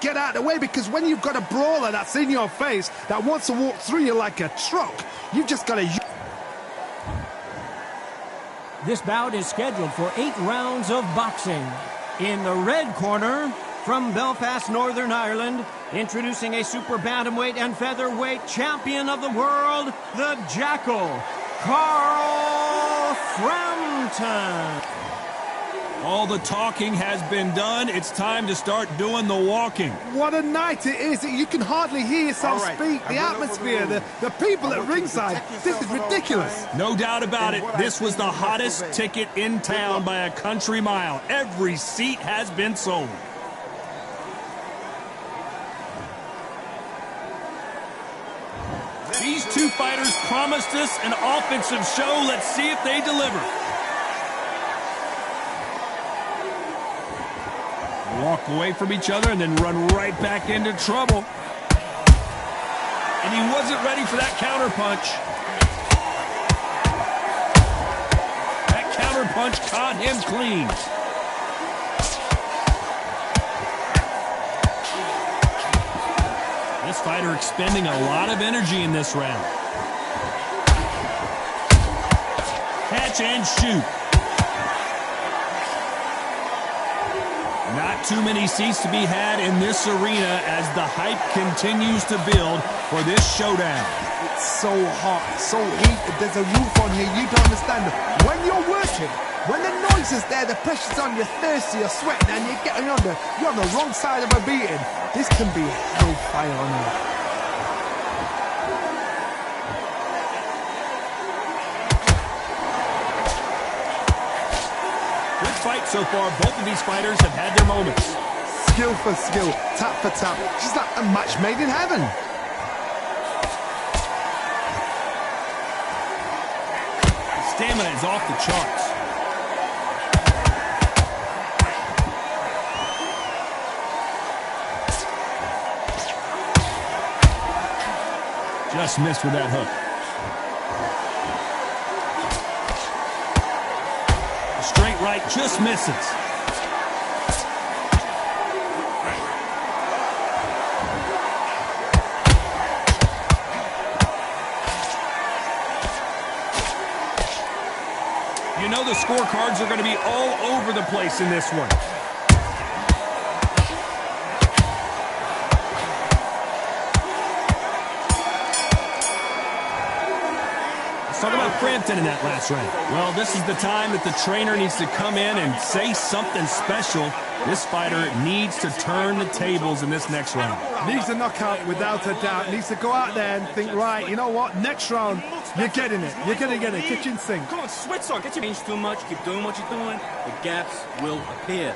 get out of the way, because when you've got a brawler that's in your face, that wants to walk through you like a truck, you've just got to... This bout is scheduled for 8 rounds of boxing. In the red corner, from Belfast, Northern Ireland, introducing a super bantamweight and featherweight champion of the world, the Jackal, Carl Frampton. All the talking has been done. It's time to start doing the walking. What a night it is. You can hardly hear yourself speak. The atmosphere, the people at ringside. This is ridiculous. No doubt about it. This was the hottest ticket in town by a country mile. Every seat has been sold. These two fighters promised us an offensive show. Let's see if they deliver. Walk away from each other and then run right back into trouble. And he wasn't ready for that counter punch. That counter punch caught him clean. This fighter expending a lot of energy in this round. Catch and shoot. Not too many seats to be had in this arena as the hype continues to build for this showdown. It's so hot, so heated. There's a roof on here. You don't understand. When you're working, when the noise is there, the pressure's on, you're thirsty, you're sweating, and you're on the wrong side of a beating. This can be hellfire on earth. Fight so far. Both of these fighters have had their moments. Skill for skill, tap for tap. She's like a match made in heaven. Stamina is off the charts. Just missed with that hook. Straight right, just misses. You know the scorecards are going to be all over the place in this one. Talk about Frampton in that last round. Well, this is the time that the trainer needs to come in and say something special. This fighter needs to turn the tables in this next round. Needs a knockout without a doubt. Needs to go out there and think, right, you know what, next round, you're getting it. You're going to get it. Kitchen sink. Come on, switch on. Get your change too much. Keep doing what you're doing. The gaps will appear.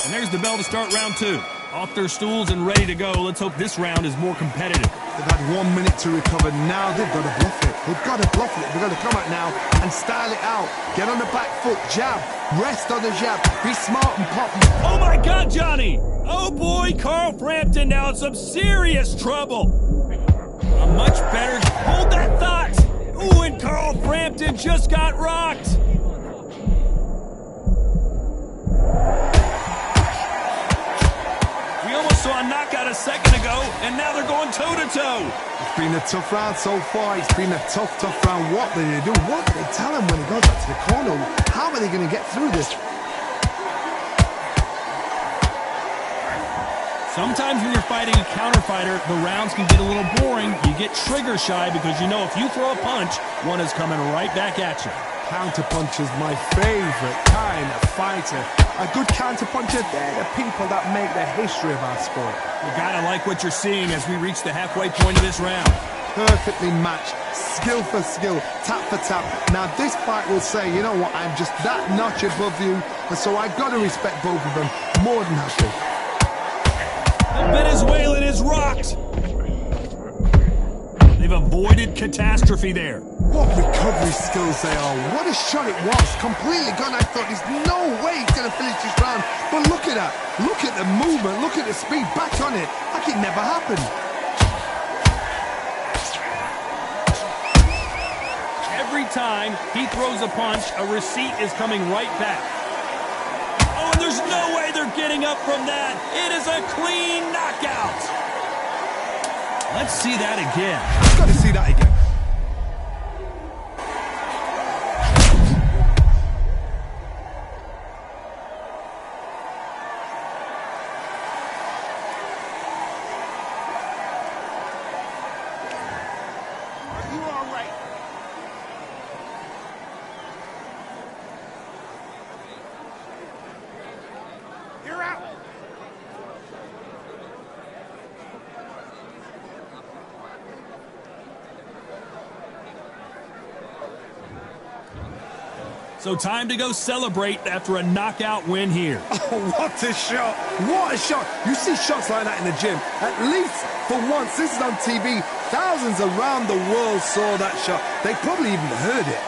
And there's the bell to start round 2. Off their stools and ready to go. Let's hope this round is more competitive. They've had 1 minute to recover. Now they've got to bluff it. They've got to bluff it. They've got to come out now and style it out. Get on the back foot, jab, rest on the jab. Be smart and pop. Oh my God, Johnny! Oh boy, Carl Frampton now in some serious trouble. A much better... Hold that thought! Ooh, and Carl Frampton just got rocked. Saw a knockout a second ago, and now they're going toe-to-toe. It's been a tough round so far. It's been a tough round. What do they do? What do they tell him when he goes back to the corner? How are they going to get through this? Sometimes when you're fighting a counter fighter, the rounds can get a little boring. You get trigger shy because you know if you throw a punch, one is coming right back at you. Counter punchers, my favorite kind of fighter. A good counter puncher, they're the people that make the history of our sport. You gotta like what you're seeing as we reach the halfway point of this round. Perfectly matched, skill for skill, tap for tap. Now this fight will say, you know what, I'm just that notch above you, and so I've got to respect both of them. More than happy. The Venezuelan is rocked. They've avoided catastrophe there. What recovery skills they are. What a shot it was. Completely gone. I thought there's no way he's going to finish this round. But look at that. Look at the movement. Look at the speed. Back on it. Like it never happened. Every time he throws a punch, a receipt is coming right back. Oh, and there's No way they're getting up from that. It is a clean knockout. Let's see that again. I've got to see that again. Are you all right? You're out. So time to go celebrate after a knockout win here. Oh, what a shot. What a shot. You see shots like that in the gym. At least for once, this is on TV. Thousands around the world saw that shot. They probably even heard it.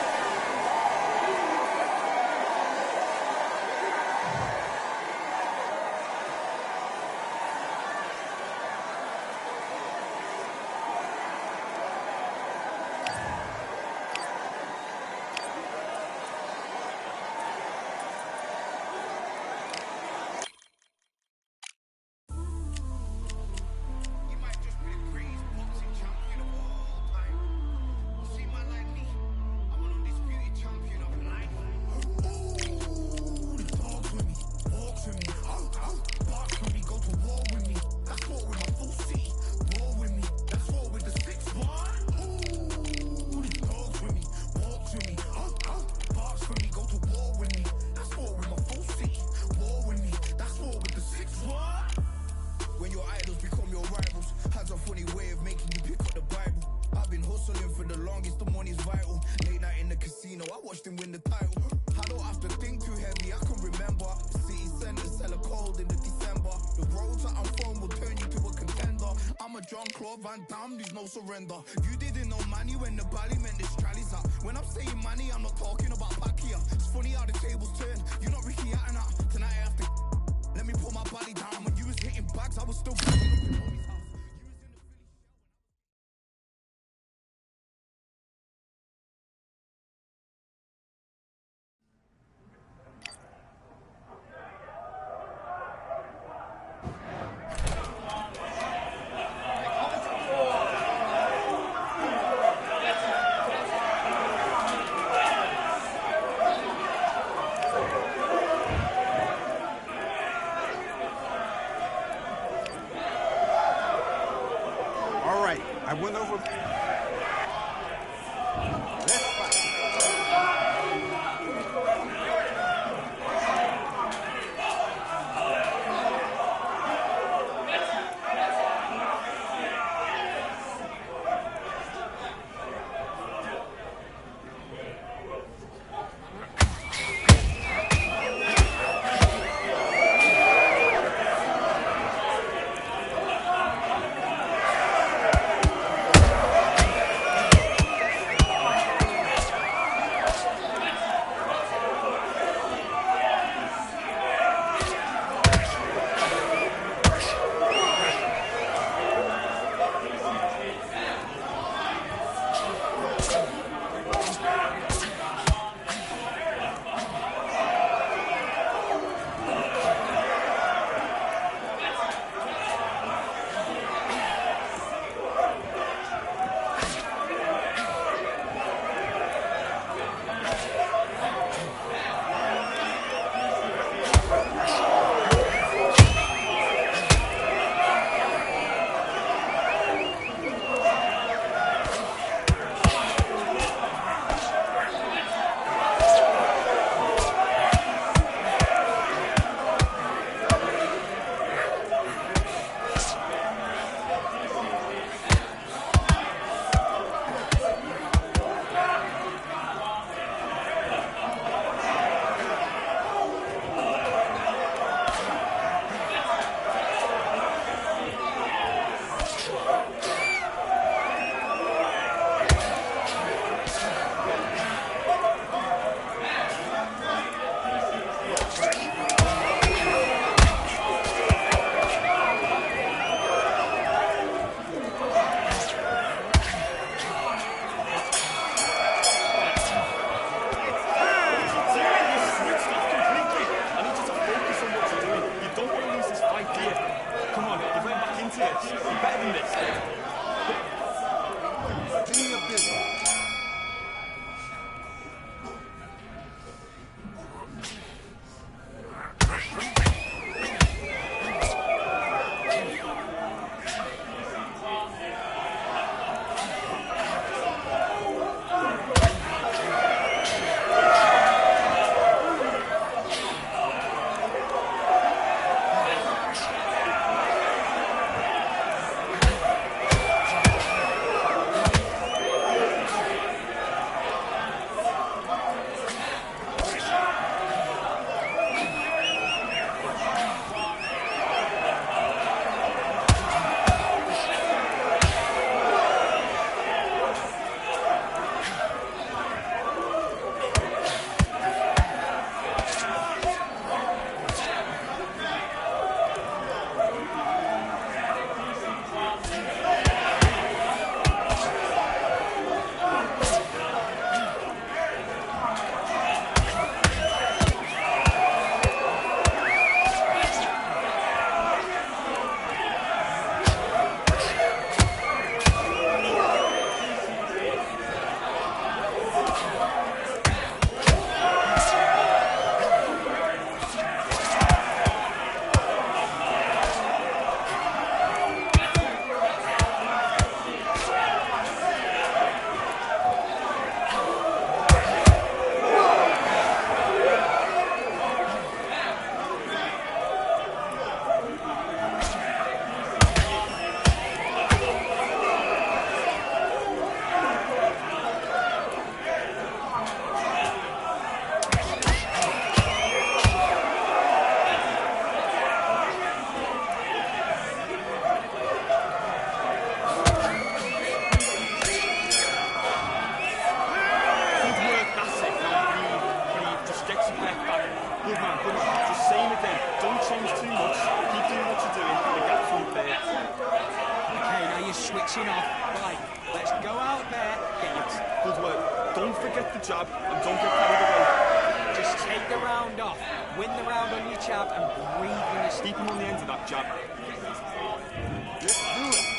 You might just be the greatest boxing champion of all time. You see, man like me, I'm an undisputed champion of life. Talk with me, walk with me, box with me, go to war with me. That's war with my full city. War with me, that's war with the 6-1. Talk with me, walk with me, box with me, go to war with me. That's war with my full city. War with me, that's war with the 6-1. When your idols become your rivals, has a funny way of making you pick up the Bible. I've been hustling for the longest, the money's vital. Late night in the casino, I watched him win the title. I don't have to think too heavy, I can remember. The city center, cellar cold in the December. The roads that I'm from will turn you to a contender. I'm a Jean-Claude Van Damme, there's no surrender. You didn't know money when the bally meant the strallies up. When I'm saying money, I'm not talking about back here. It's funny how the tables turn. You're not Ricky Hatton. Tonight I have to let me put my body down. When you was hitting bags, I was still pulling up in Tony's house. All right, I went over. Let's fight. into this. You're better than this. King of this. Switching off. Right, let's go out there. Good work. Don't forget the jab and don't get carried away. Just take the round off. Win the round on your jab and breathe when you're Keep him on the end of that jab. Let's do it.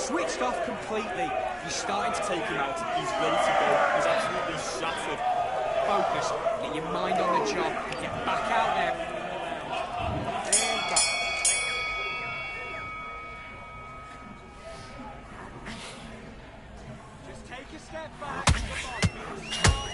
Switched off completely. You're starting to take him out. He's ready to go. He's absolutely shattered. Focus. Get your mind on the job. Get back out there. And back. step back. Come on.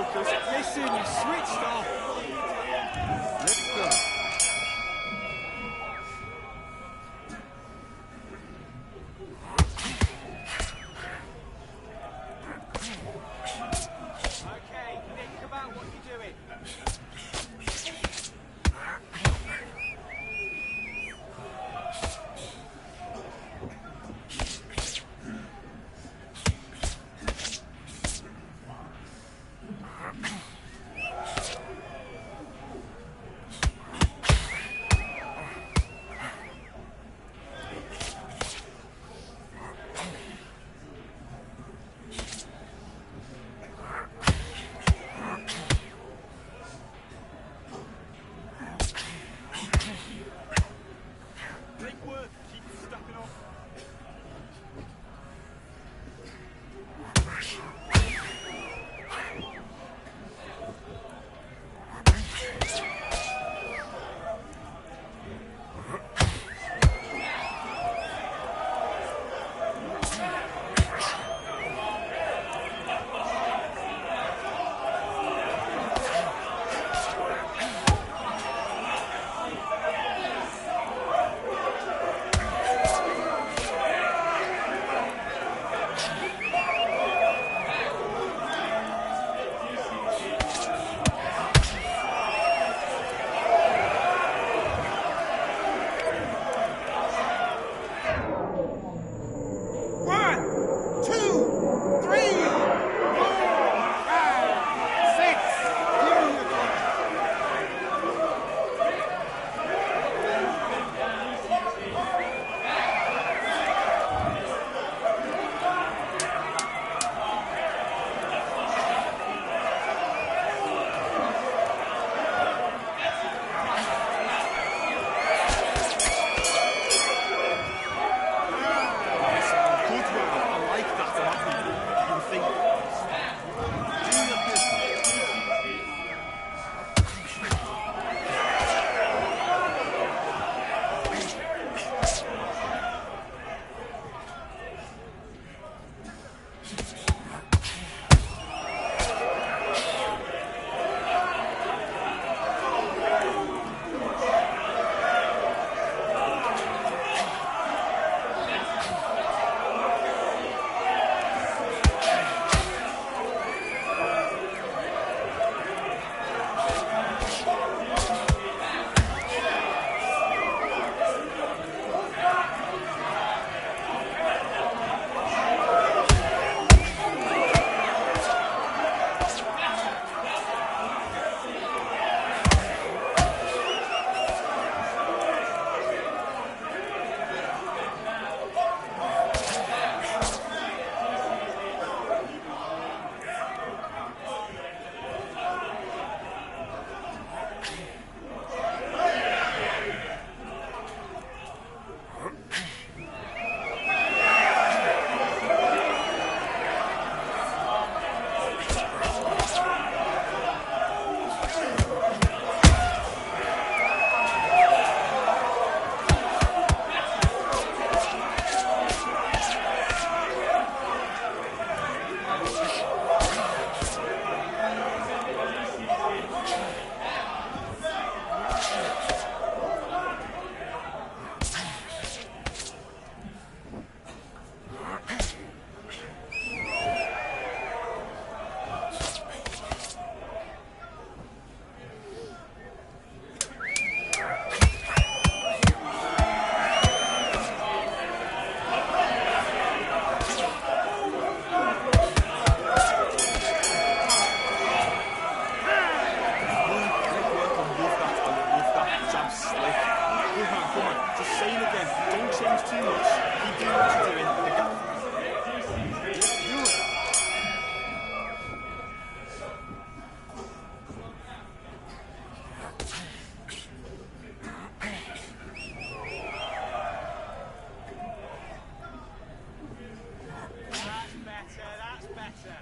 Start now. Listen, you switched off. Let's go. Okay, think about what you're doing. push too much. Keep doing what you're doing. The gap. Do it. That's better.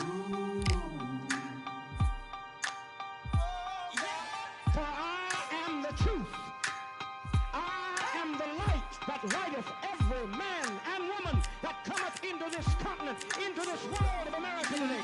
For I am the truth. I am the light that lighteth every man and woman that cometh into this continent, into this world of America today.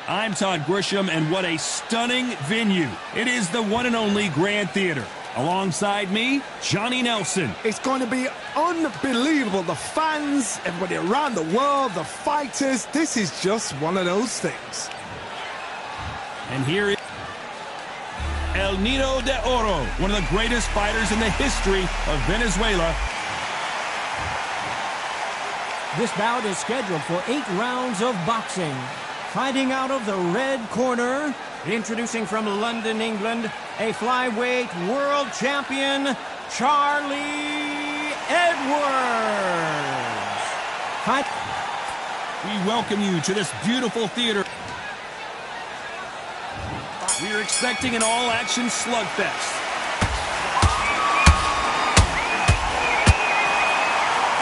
I'm Todd Grisham, and what a stunning venue. It is the one and only Grand Theater. Alongside me, Johnny Nelson. It's going to be unbelievable. The fans, everybody around the world, the fighters. This is just one of those things. And here is El Nido de Oro, one of the greatest fighters in the history of Venezuela. This bout is scheduled for 8 rounds of boxing. Fighting out of the red corner, introducing from London, England, a flyweight world champion, Charlie Edwards. We welcome you to this beautiful theater. We are expecting an all-action slugfest.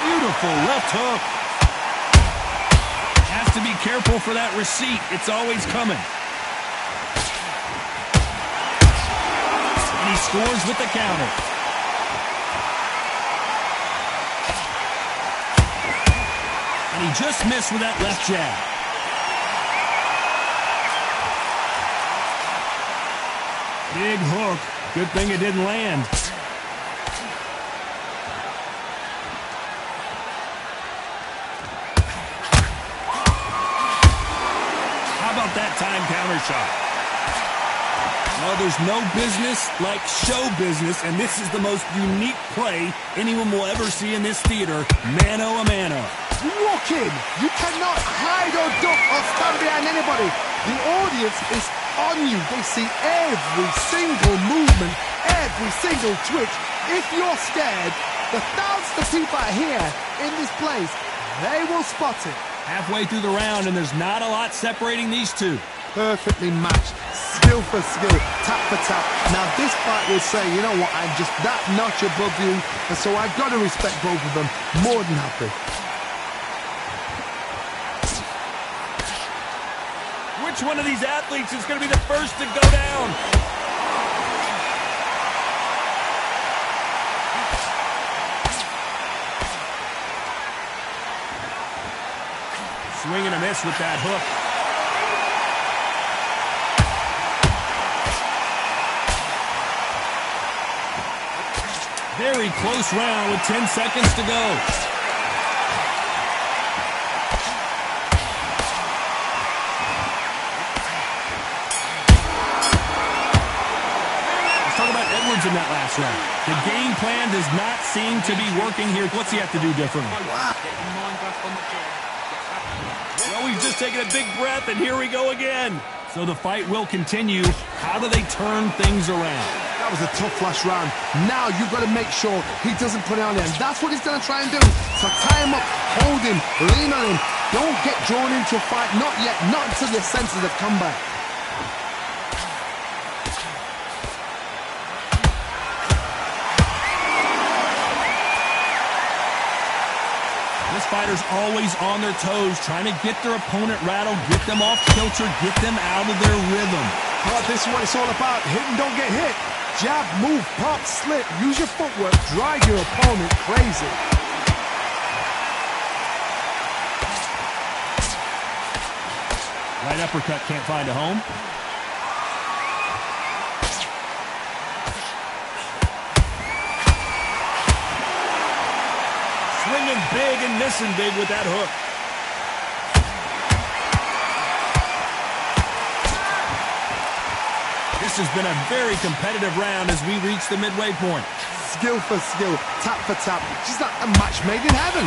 Beautiful left hook. Has to be careful for that receipt. It's always coming. And he scores with the counter. And he just missed with that left jab. Big hook. Good thing it didn't land. That time counter shot. Well, there's no business like show business, and this is the most unique play anyone will ever see in this theater, mano a mano. You walk in, you cannot hide or duck or stand behind anybody. The audience is on you. They see every single movement, every single twitch. If you're scared, the thousands of people are here in this place. They will spot it. Halfway through the round, and there's not a lot separating these two. Perfectly matched, skill for skill, tap for tap. Now this fight will say, you know what, I'm just that notch above you, and so I've got to respect both of them. More than happy. Which one of these athletes is going to be the first to go down? Swing and a miss with that hook. Very close round with 10 seconds to go. Let's talk about Edwards in that last round. The game plan does not seem to be working here. What's he have to do differently? Well, we've just taken a big breath, and here we go again. So the fight will continue. How do they turn things around? That was a tough last round. Now you've got to make sure he doesn't put it on him. That's what he's going to try and do. So tie him up, hold him, lean on him. Don't get drawn into a fight. Not yet. Not until your senses have come back. This fighter's always on their toes, trying to get their opponent rattled, get them off kilter, get them out of their rhythm. Oh, this is what it's all about. Hit and don't get hit. Jab, move, pop, slip. Use your footwork. Drive your opponent crazy. Right uppercut can't find a home. Swinging big and missing big with that hook. This has been a very competitive round as we reach the midway point. Skill for skill, tap for tap. Just like a match made in heaven.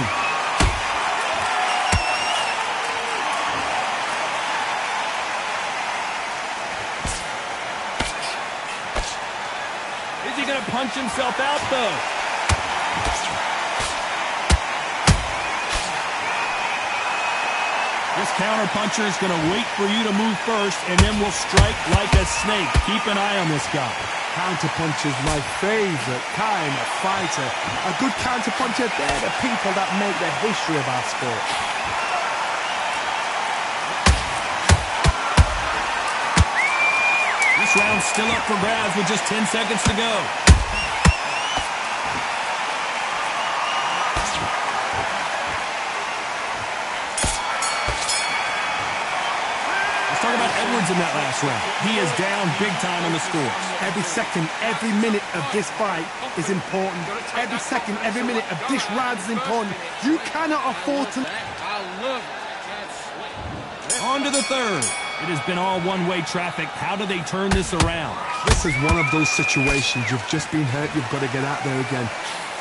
Is he going to punch himself out, though? This counter-puncher is going to wait for you to move first, and then will strike like a snake. Keep an eye on this guy. Counter-puncher's my favorite kind of fighter. A good counter-puncher, they're the people that make the history of our sport. This round's still up for grabs with just 10 seconds to go. Let's talk about Edwards in that last round. He is down big time on the scores. Every second, every minute of this fight is important. Every second, every minute of this round is important. You cannot afford to... On to the third. It has been all one-way traffic. How do they turn this around? This is one of those situations. You've just been hurt. You've got to get out there again.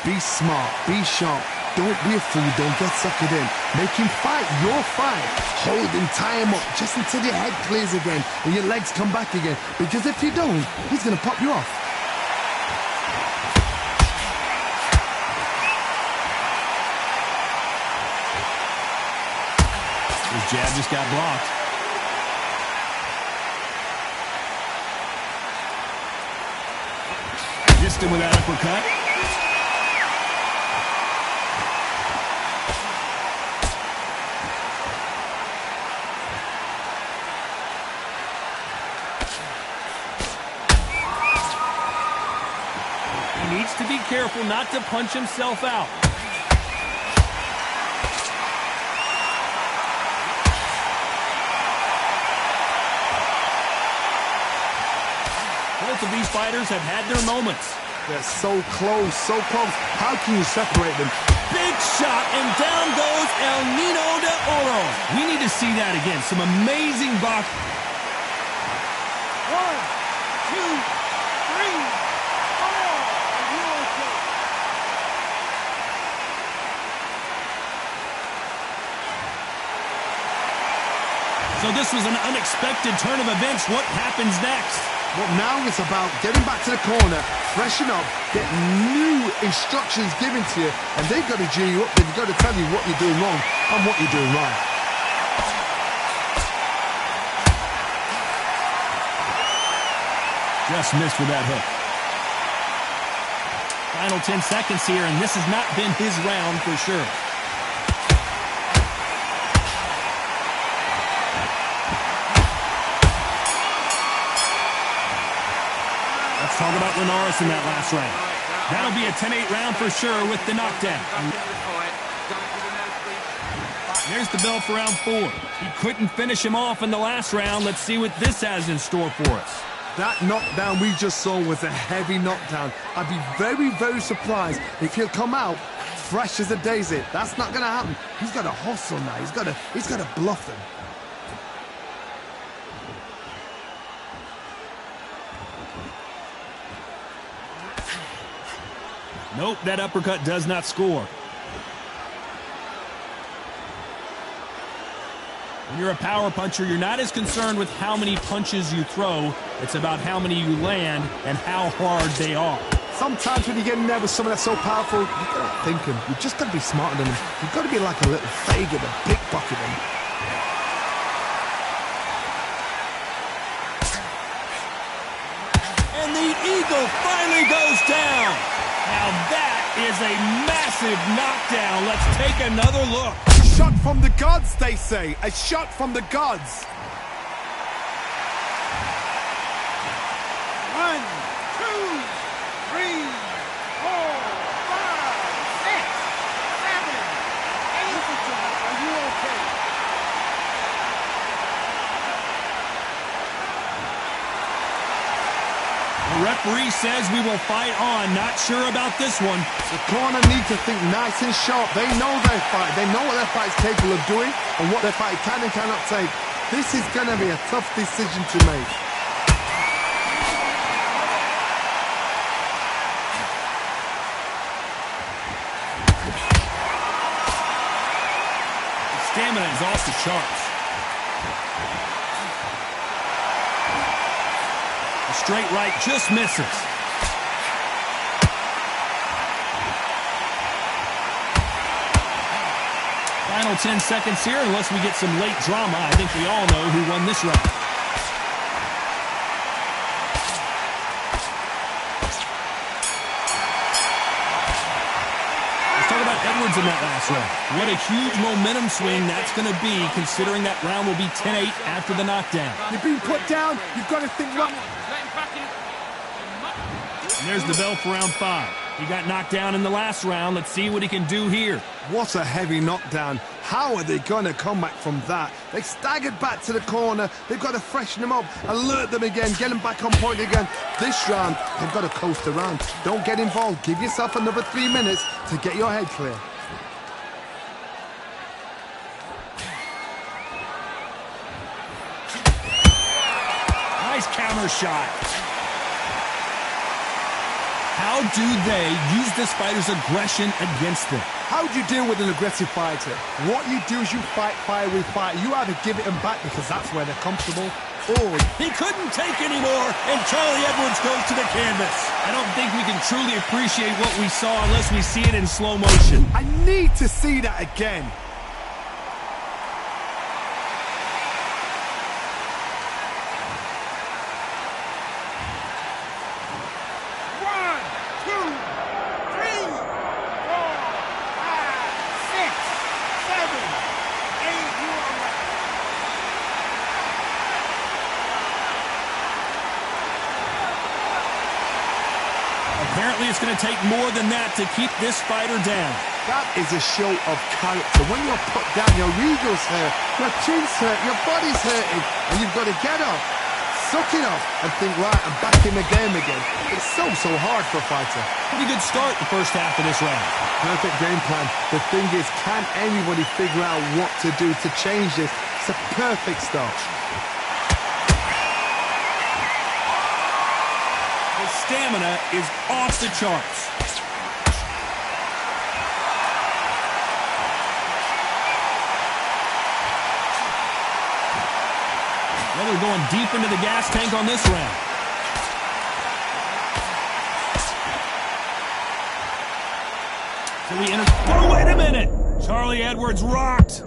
Be smart. Be sharp. Don't be a fool. Don't get suckered in. Make him fight your fight. Hold him, tie him up, just until your head clears again and your legs come back again. Because if you don't, he's going to pop you off. His jab just got blocked. Missed him with that uppercut. He needs to be careful not to punch himself out. Both of these fighters have had their moments. They're so close, so close. How can you separate them? Big shot, and down goes El Nino de Oro. We need to see that again. Some amazing boxing. 1, 2, 3, 4. Are you okay? So this was an unexpected turn of events. What happens next? Well, now it's about getting back to the corner, freshen up, get new instructions given to you, and they've got to G you up. They've got to tell you what you're doing wrong and what you're doing right. Just missed with that hook. Final 10 seconds here, and this has not been his round for sure. Talk about Linares in that last round. That'll be a 10-8 round for sure with the knockdown. There's the bell for round 4. He couldn't finish him off in the last round. Let's see what this has in store for us. That knockdown we just saw was a heavy knockdown. I'd be very, very surprised if he'll come out fresh as a daisy. That's not going to happen. He's got to hustle now. He's got to bluff them. Nope, that uppercut does not score. When you're a power puncher, you're not as concerned with how many punches you throw. It's about how many you land and how hard they are. Sometimes when you get in there with someone that's so powerful, you've got to think him. You've just got to be smarter than him. You've got to be like a little faggot and pickpocket him. And the eagle finally goes down. Now that is a massive knockdown. Let's take another look. Shot from the gods, they say. A shot from the gods. 1, 2, 3, 4, 5, 6, 7, 8. Are you okay? The referee says we will fight on. Not sure about this one. The corner need to think nice and sharp. They know their fight. They know what their fight's capable of doing and what their fight can and cannot take. This is going to be a tough decision to make. Stamina is off the charts. A straight right just misses. Final 10 seconds here, unless we get some late drama. I think we all know who won this round. Edwards in that last round. What a huge momentum swing that's going to be, considering that round will be 10-8 after the knockdown. You've been put down, you've got to think, right. And there's the bell for round 5. He got knocked down in the last round. Let's see what he can do here. What a heavy knockdown. How are they going to come back from that? They staggered back to the corner. They've got to freshen them up, alert them again, get them back on point again. This round, they've got to coast around. Don't get involved. Give yourself another 3 minutes to get your head clear. Nice counter shot. How do they use this fighter's aggression against them? How do you deal with an aggressive fighter? What you do is you fight fire with fire. You either give it them back because that's where they're comfortable, or... He couldn't take anymore, and Charlie Edwards goes to the canvas. I don't think we can truly appreciate what we saw unless we see it in slow motion. I need to see that again. Apparently, it's going to take more than that to keep this fighter down. That is a show of character. When you're put down, your ego's hurt, your chin's hurt, your body's hurting, and you've got to get up, suck it up, and think, right, I'm back in the game again. It's so hard for a fighter. Pretty good start the first half of this round. Perfect game plan. The thing is, can anybody figure out what to do to change this? It's a perfect start. Stamina is off the charts. Well, they're going deep into the gas tank on this round. So we enter. Oh, wait a minute! Charlie Edwards rocked.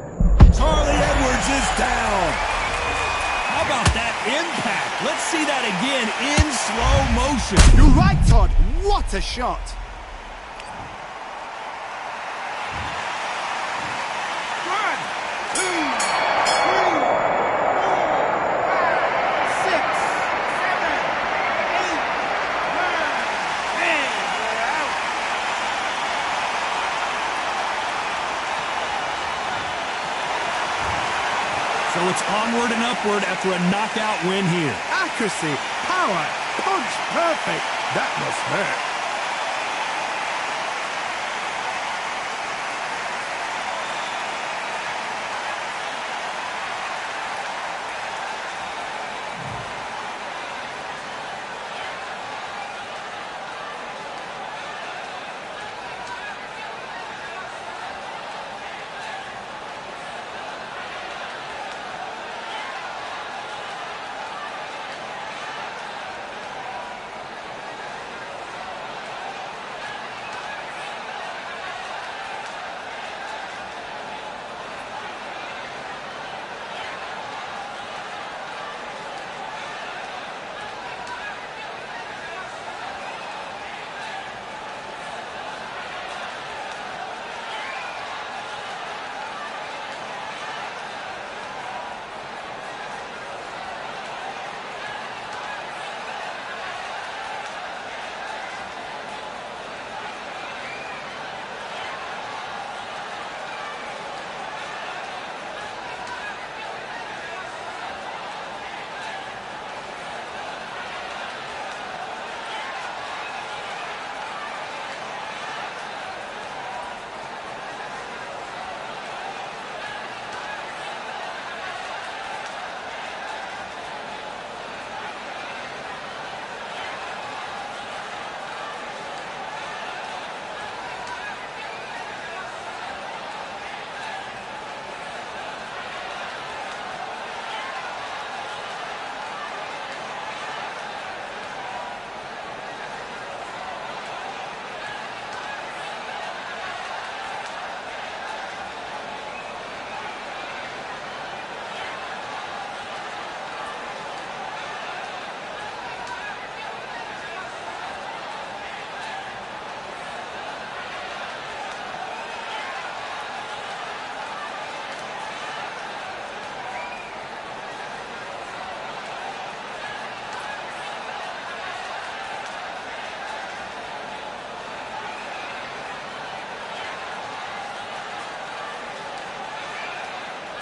Charlie Edwards is down. How about that impact? Let's see that again in slow motion. You're right, Todd. What a shot. One, two, three, 4, 5, 6, 7, 8, 9, and we're out. So it's onward and upward after a knockout win here. Accuracy, power, punch, perfect. That must hurt.